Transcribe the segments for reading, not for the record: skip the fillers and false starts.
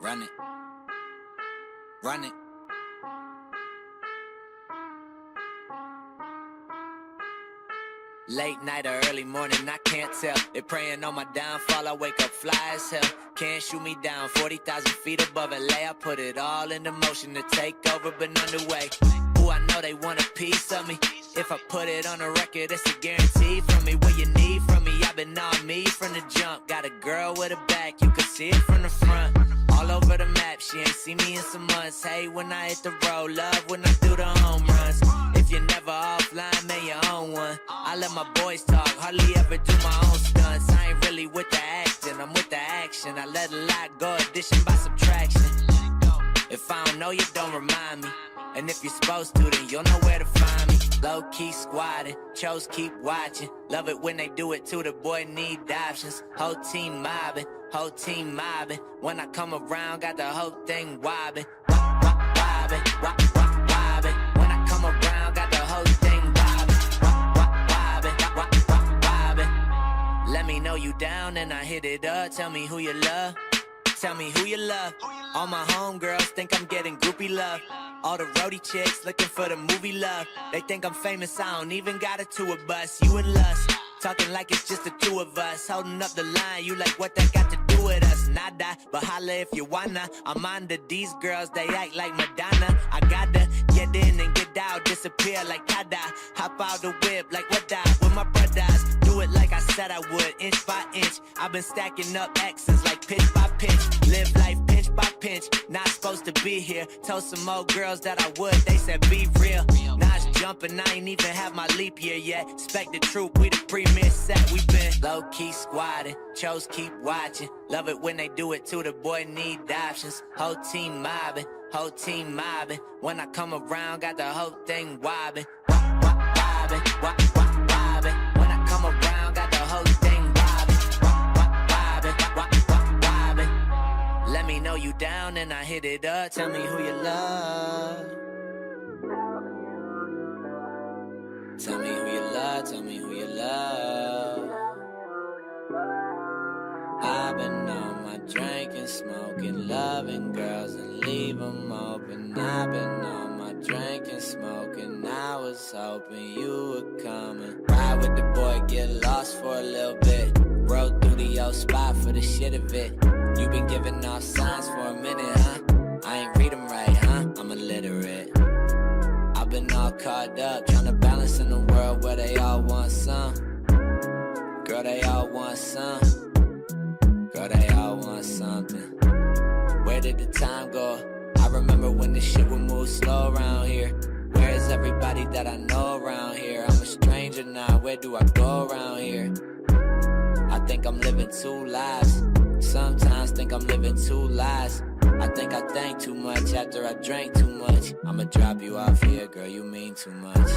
Run it. Run it. Late night or early morning, I can't tell. They praying on my downfall, I wake up fly as hell. Can't shoot me down, 40,000 feet above LA. I put it all into motion to take over, but underway. Ooh, I know they want a piece of me. If I put it on a record, it's a guarantee from me. What you need from me, I've been on me from the jump. Got a girl with a back, you can see it from the front. All over the map, she ain't seen me in some months. Hey, when I hit the road, love when I do the home runs. If you're never offline, man, you own one. I let my boys talk, hardly ever do my own stunts. I ain't really with the acting, I'm with the action. I let a lot go, addition by subtraction. If I don't know you, don't remind me. And if you're supposed to, then you'll know where to find me. Low-key squatting, chose keep watching. Love it when they do it too, the boy need options. Whole team mobbing, whole team mobbing. When I come around, got the whole thing wobbing. Wobbing, wobbing. When I come around, got the whole thing wobbing. Let me know you down and I hit it up. Tell me who you love. Tell me who you love. All my homegirls think I'm getting groupie love. All the roadie chicks looking for the movie love. They think I'm famous, I don't even got a tour bus. You and Lust, talking like it's just the two of us. Holding up the line, you like what that got to do with us? Nada, but holla if you wanna. I'm under these girls, they act like Madonna. I gotta get in and get out, disappear like Kada. Hop out the whip like what I with my brothers. Do it like I said I would, inch by inch. I've been stacking up X's like pitch by pitch. Live life pinch by pinch, not supposed to be here. Told some old girls that I would, they said be real. Now it's jumping, I ain't even have my leap year yet. Expect the truth, we the premier set. We been low-key squatting, chose keep watching. Love it when they do it too, the boy need options. Whole team mobbing, whole team mobbing. When I come around, got the whole thing wobbing. Wobbing, wobbing. When I come around, got the whole thing wobbing. Let me know you down and I hit it up. Tell me who you love. Tell me who you love, tell me who you love. I've been on my drinking, smoking, loving girls and leave them open. I've been on my drinking, smoking, I was hoping you were coming. Ride with the boy, get lost for a little bit. Rode through the old spot for the shit of it. You been giving off signs for a minute, huh? I ain't read them right, huh? I'm illiterate. I've been all caught up, trying to balance in a world where they all want some. Girl, they all want some. Girl, they all want something. Where did the time go? I remember when this shit would move slow around here. Where is everybody that I know around here? I'm a stranger now, where do I go around here? I think I'm living two lives. Sometimes think I'm living two lies. I think I think too much after I drank too much. I'ma drop you off here, girl, you mean too much.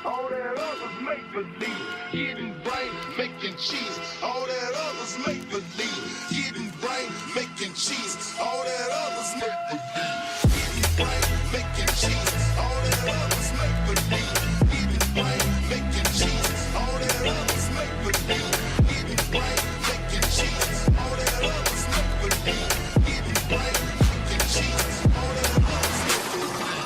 All that others make believe, getting brain, making cheese. All that others make believe, getting brain, making cheese. All that others make believe, getting brain, making cheese. All that others make believe, getting brain, making cheese. All that others make believe, getting brain, making cheese. All that others make believe, getting brain, making cheese. All that others make believe.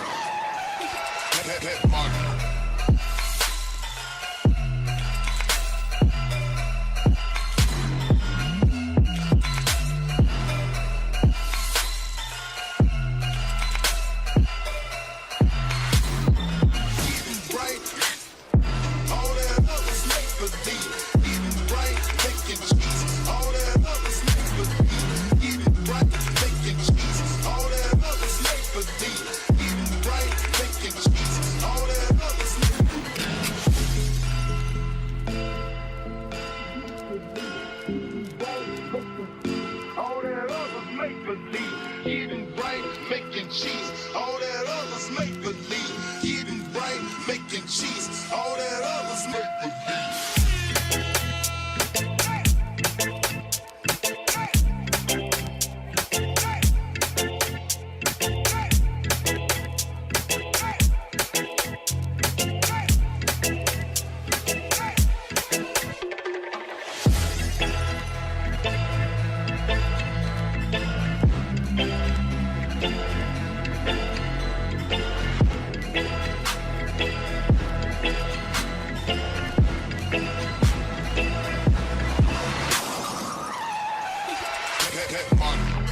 cheeses. All that others make believe. That money.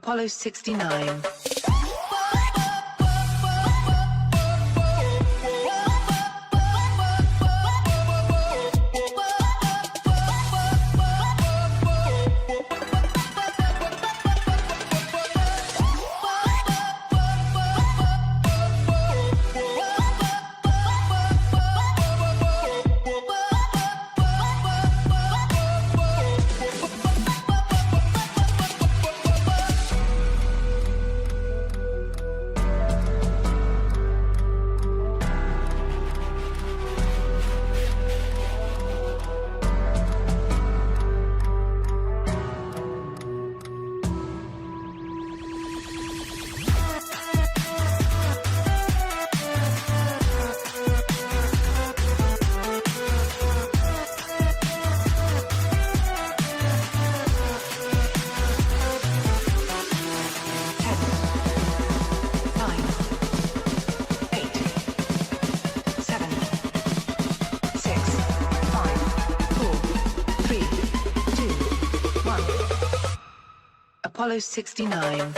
Apollo 69. Apollo 69.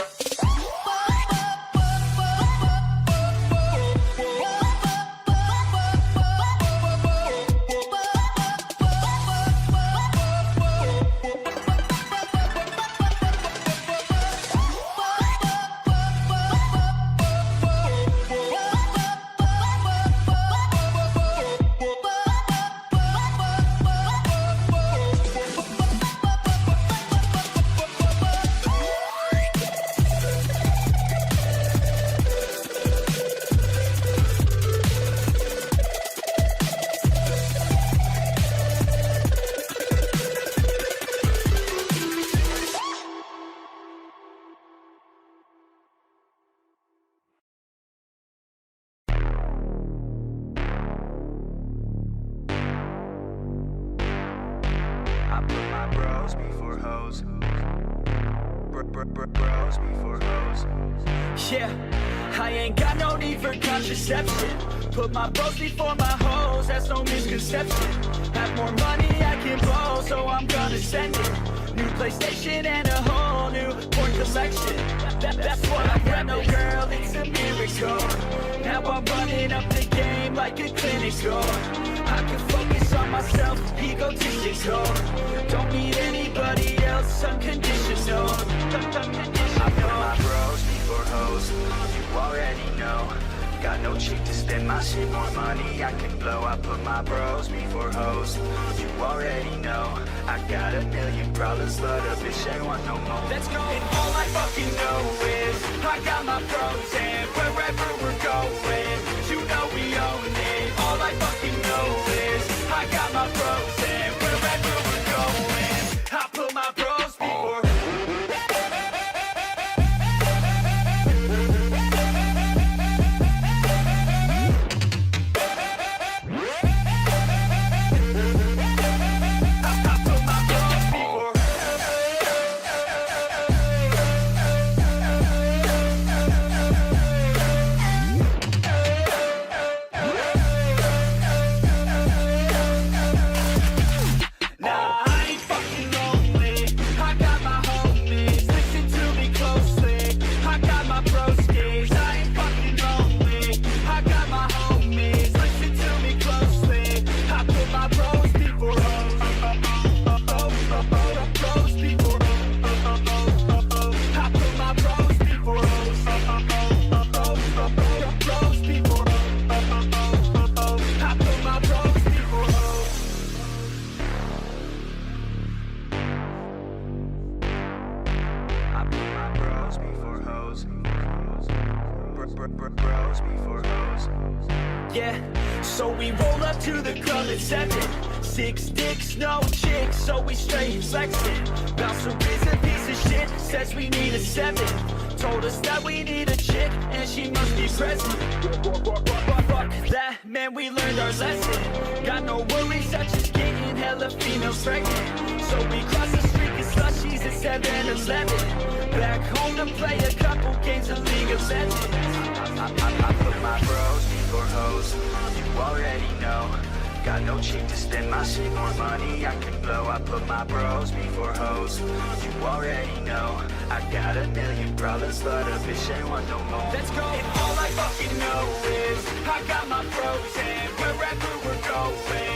I put my bros before hoes. Bros before hoes. Yeah, I ain't got no need for contraception. Put my bros before my hoes, that's no misconception. Have more money I can blow, so I'm gonna send it. New PlayStation and a whole new porn collection. That's what I got, no girl, it's a miracle. Now I'm running up the game like a clinical. I can focus on myself, egotistical. Don't need anybody else, unconditional. I put my bros before hoes. You already know. Got no cheek to spend my shit, more money I can blow. I put my bros before hoes. You already know. I got a million problems, but a bitch ain't want no more. Let's go. And all I fucking know is I got my bros, and wherever we're going, you know we own it. All I fucking know is I got my bros, and wherever we're going, I put my bros before. Bros before hoes. Yeah, so we roll up to the club at 7. 6 dicks, no chicks, so we straight flexing. Bouncer is a piece of shit, says we need a 7. Told us that we need a chick, and she must be present. Fuck that, man, we learned our lesson. Got no worries, such as getting hella females pregnant. So we cross the street, get slushies at 7-Eleven. Back home to play a couple games of League of Legends. I put my bros before hoes. You already know. Got no cheek to spend my shit, more money I can blow. I put my bros before hoes. You already know I got a million problems, but a bitch ain't want no more. Let's go. And all I fucking know is I got my pros, and wherever we're going,